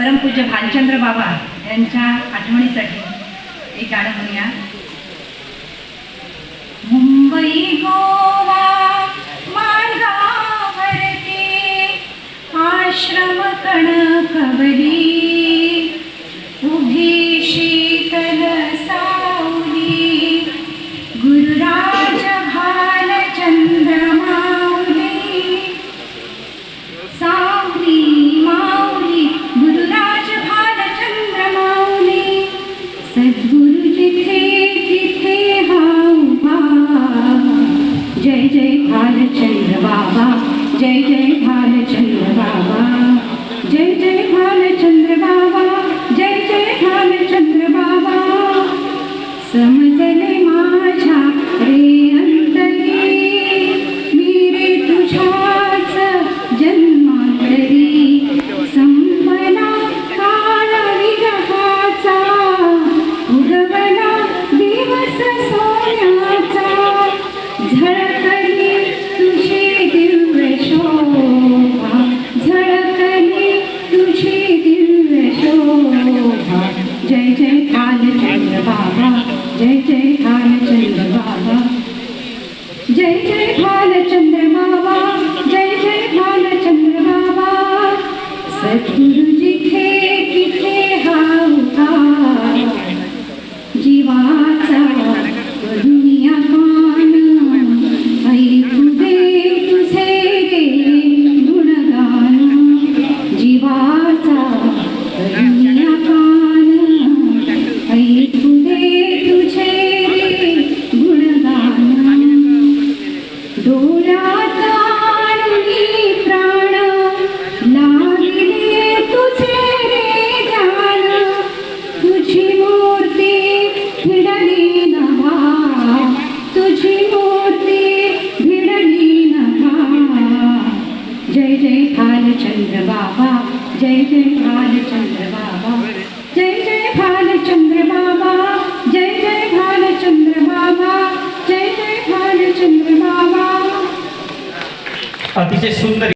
परमपूज्य भालचंद्र बाबा यांच्या आठवणीसाठी एक गाणं म्हणूया. मुंबई गोवा मार्गावरती आश्रम कणकवली उभी शीतल सावली गुरुराज भालचंद्र माऊली सावली माऊली गुरुराज भालचंद्र माऊली सद्गुरु जिथे तिथे हा उभा. जय जय भालचंद्र बाबा जय जय भालचंद्र बाबा जय जय भालचंद्र बाबा जय जय भालचंद्र बाबा. समजले माझ्या रे अंतरी मी रे तुझ्याच जन्मांतरी संपला काळ विरहाचा उगवला दिवस सोन्याचा झळकली तुझी दिव्य शोभा झळकली तुझी दिव्य शोभा. जय जय भालचंद्र बाबा जय जय भालचंद्र बाबा जय जय भालचंद्र बाबा जय जय भालचंद्र बाबा. सद्गुरु जिथे तिथे हा उभा जीवाचा दुनिया कान ऐकू दे तुझे रे गुणगान जीवाचा दुनिया कान ऐकू दे तुझे रे गुणगान. डोळ्यात आणली प्राण लागले तुझे रे ध्यान तुझी मूर्ती भिडली नभा तुझी मूर्ती भिडली नभा. जय जय भालचंद्र बाबा जय जय भालचंद्र बाबा जय जय भालचंद्र बाबा जय जय भालचंद्र बाबा जय जय भालचंद्र बाबा. अतिशय सुंदर